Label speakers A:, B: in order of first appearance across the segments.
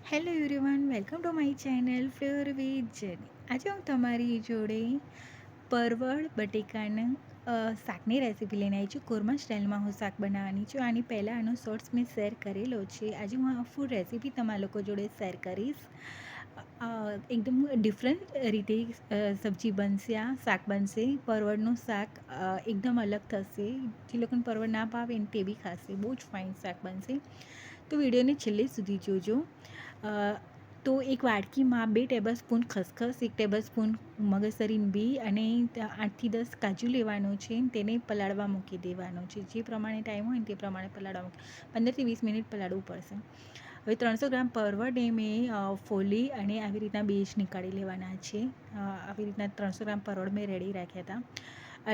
A: Hello everyone, welcome to my channel flavour with જેની. આજે હું તમારી જોડે પરવળ બટેકાના શાકની રેસીપી લઈને આવી છું. કોરમા સ્ટાઇલમાં હું શાક બનાવવાની છું. આની પહેલાં આનો શોર્ટ્સ મેં શેર કરેલો છે. આજે હું આ ફૂડ રેસીપી તમારા લોકો જોડે શેર કરીશ. એકદમ ડિફરન્ટ રીતે સબ્જી બનશે, આ શાક બનશે. પરવળનું શાક એકદમ અલગ થશે. જે લોકોને પરવળ ના ભાવે ને તે બી ખાશે. બહુ જ ફાઇન શાક બનશે. તો વિડીયોને છેલ્લે સુધી જોજો. તો એક વાડકીમાં 2 ટેબલસ્પૂન ખસખસ, 1 ટેબલસ્પૂન મગજતરીનું બી અને 8થી 10 કાજુ લેવાનું છે. તેને પલાળવા મૂકી દેવાનું છે. જે પ્રમાણે ટાઈમ હોય ને તે પ્રમાણે પલાળવા મૂકી 15થી 20 મિનિટ પલાળવું પડશે. હવે 300 ગ્રામ પરવળને મેં ફોલી અને આવી રીતના બીજ નીકાળી લેવાના છે. આવી રીતના 300 ગ્રામ પરવળ મેં રેડી રાખ્યા હતા.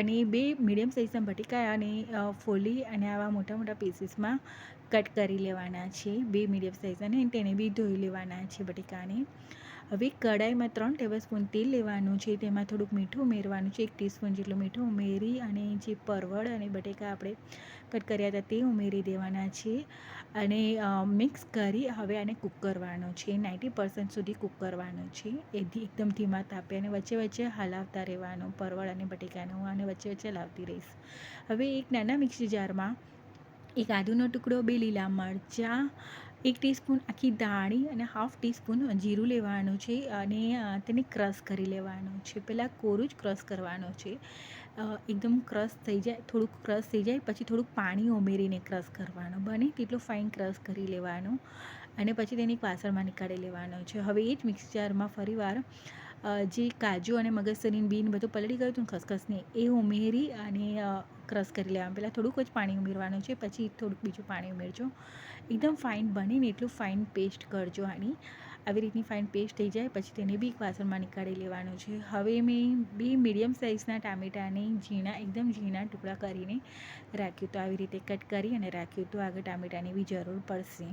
A: અને 2 મીડિયમ સાઇઝના બટેકા અને ફોલી અને આવા મોટા મોટા પીસીસમાં કટ કરી લેવાના છે. 2 મીડિયમ સાઇઝ અને તેને બી ધોઈ લેવાના છે બટેકાને. હવે કઢાઈમાં 3 ટેબલસ્પૂન તેલ લેવાનું છે. તેમાં થોડુંક મીઠું ઉમેરવાનું છે. 1 ટીસ્પૂન જેટલું મીઠું ઉમેરી અને જે પરવળ અને બટેકા આપણે કટ કર્યા હતા તે ઉમેરી દેવાના છે. અને મિક્સ કરી હવે આને કૂક કરવાનો છે. 90% સુધી કૂક કરવાનો છે. એકદમ ધીમા તાપે અને વચ્ચે વચ્ચે હલાવતા રહેવાનું. પરવળ અને બટેકાને હું આને વચ્ચે વચ્ચે લાવતી રહીશ. હવે એક નાના મિક્સી જારમાં એક આદુનો ટુકડો, 2 લીલા મરચાં, 1 ટીસ્પૂન આખી દાળી અને હાફ ટીસ્પૂન જીરું લેવાનું છે. અને તેને ક્રશ કરી લેવાનું છે. પહેલાં કોરું જ ક્રશ કરવાનું છે. એકદમ ક્રશ થઈ જાય, થોડુંક ક્રશ થઈ જાય પછી થોડુંક પાણી ઉમેરીને ક્રશ કરવાનું. બને તેટલું ફાઇન ક્રશ કરી લેવાનું અને પછી તેને એક વાસણમાં નીકાળી લેવાનું છે. હવે એ જ મિક્સર જારમાં ફરીવાર જે કાજુ અને મગજતરીનું બીન બધું પલળી ગયું હતું ખસખસને એ ઉમેરી અને ક્રશ કરી લેવાનું. પહેલાં થોડુંક જ પાણી ઉમેરવાનું છે, પછી થોડુંક બીજું પાણી ઉમેરજો. એકદમ ફાઇન બને ને એટલું ફાઇન પેસ્ટ કરજો આની. આવી રીતની ફાઇન પેસ્ટ થઈ જાય પછી તેને બી એક વાસણમાં નીકાળી લેવાનું છે. હવે મેં 2 મીડિયમ સાઇઝના ટામેટાને એકદમ ઝીણા ટુકડા કરીને રાખ્યું તો આવી રીતે કટ કરી અને રાખ્યું તો આગળ ટામેટાની બી જરૂર પડશે.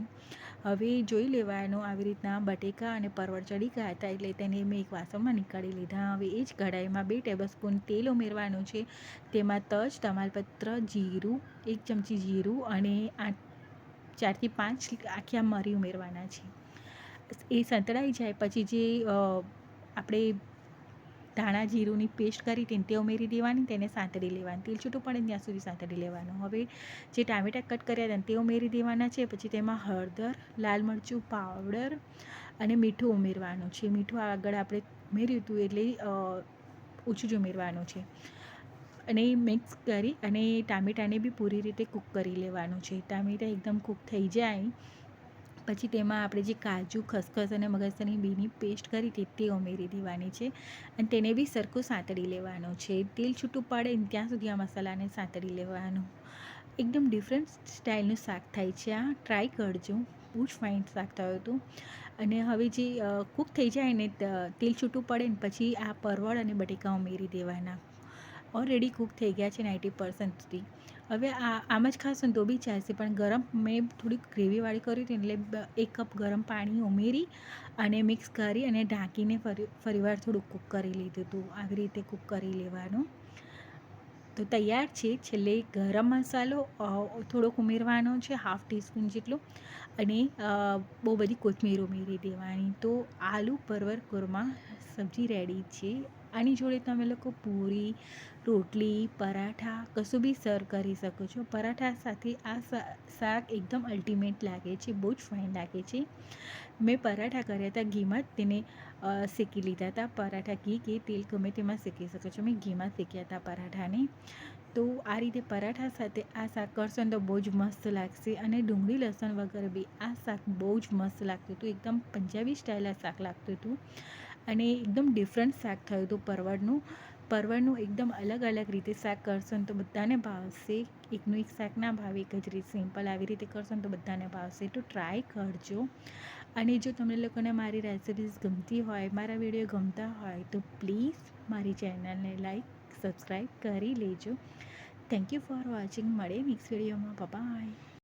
A: હવે જોઈ લેવાનું આવી રીતના બટેકા અને પરવળ ચડી ગયા હતા એટલે તેને મેં એક વાસણમાં નીકાળી લીધા. હવે એ જ કઢાઈમાં 2 ટેબલસ્પૂન તેલ ઉમેરવાનું છે. તેમાં તજ, તમાલપત્ર, જીરું, 1 ચમચી જીરું અને 4થી 5 આખા મરી ઉમેરવાના છે. એ સંતળાઈ જાય પછી જે આપણે ધાણા જીરુંની પેસ્ટ કરી હતી તે ઉમેરી દેવાની, તેને સાંતળી લેવાની. તેલ છૂટું પડે ત્યાં સુધી સાંતળી લેવાનું. હવે જે ટામેટાં કટ કર્યા હતા તે ઉમેરી દેવાના છે. પછી તેમાં હળદર, લાલ મરચું પાવડર અને મીઠું ઉમેરવાનું છે. મીઠું આગળ આપણે ઉમેર્યું હતું એટલે ઓછું જ ઉમેરવાનું છે. અને મિક્સ કરી અને ટામેટાને બી પૂરી રીતે કૂક કરી લેવાનું છે. ટામેટાં એકદમ કૂક થઈ જાય પછી તેમાં આપણે જે કાજુ, ખસખસ અને મગજતરીની બીની પેસ્ટ કરી હતી તે ઉમેરી દેવાની છે. અને તેને બી સરખું સાંતળી લેવાનું છે. તેલ છૂટું પડે ને ત્યાં સુધી આ મસાલાને સાંતળી લેવાનું. એકદમ ડિફરન્ટ સ્ટાઇલનું શાક થાય છે. આ ટ્રાય કરજો, બહુ જ ફાઇન શાક થયું હતું. અને હવે જે કૂક થઈ જાય ને તેલ છૂટું પડે ને પછી આ પરવળ અને બટેકા ઉમેરી દેવાના. ઓલરેડી કૂક થઈ ગયા છે 90% સુધી. હવે આમ જ ખાશો ને તો બી ચાલશે, પણ ગરમ મેં થોડીક ગ્રેવીવાળી કરી હતી એટલે 1 કપ ગરમ પાણી ઉમેરી અને મિક્સ કરી અને ઢાંકીને ફરીવાર થોડુંક કૂક કરી લીધું હતું. આવી રીતે કૂક કરી લેવાનું. તો તૈયાર છે. છેલ્લે ગરમ મસાલો થોડોક ઉમેરવાનો છે, હાફ ટીસ્પૂન જેટલું, અને બહુ બધી કોથમીર ઉમેરી દેવાની. તો આલુ પરવર કોરમા સબ્જી રેડી છે. આની જોડે તમે લોકો પૂરી, રોટલી, પરાઠા કશું બી સર્વ કરી શકો છો. પરાઠા સાથે આ શાક એકદમ અલ્ટિમેટ લાગે છે, બહુ જ ફાઇન લાગે છે. મેં પરાઠા કર્યા હતા ઘીમાં જ, તેને શેકી લીધા હતા. પરાઠા ઘી કે તેલ ગમે તેમાં શેકી શકો છો. મેં ઘીમાં શેક્યા હતા પરાઠાને. તો આ રીતે પરાઠા સાથે આ શાક કરશો ને તો બહુ જ મસ્ત લાગશે. અને ડુંગળી લસણ વગર બી આ શાક બહુ જ મસ્ત લાગતું હતું. એકદમ પંજાબી સ્ટાઇલ આ શાક લાગતું હતું. અને એકદમ ડિફરન્ટ શાક થયું હતું પરવળનું એકદમ અલગ અલગ રીતે શાક કરશો ને તો બધાને ભાવશે. એકનું એક શાક ના ભાવે, એક જ રીતે સિમ્પલ આવી રીતે કરશો ને તો બધાને ભાવશે. તો ટ્રાય કરજો. અને જો તમને લોકોને મારી રેસિપીઝ ગમતી હોય, મારા વિડીયો ગમતા હોય તો પ્લીઝ મારી ચેનલને લાઈક, સબસ્ક્રાઈબ કરી લેજો. Thank you for watching. મળે નેક્સ્ટ વિડીયોમાં. બાય.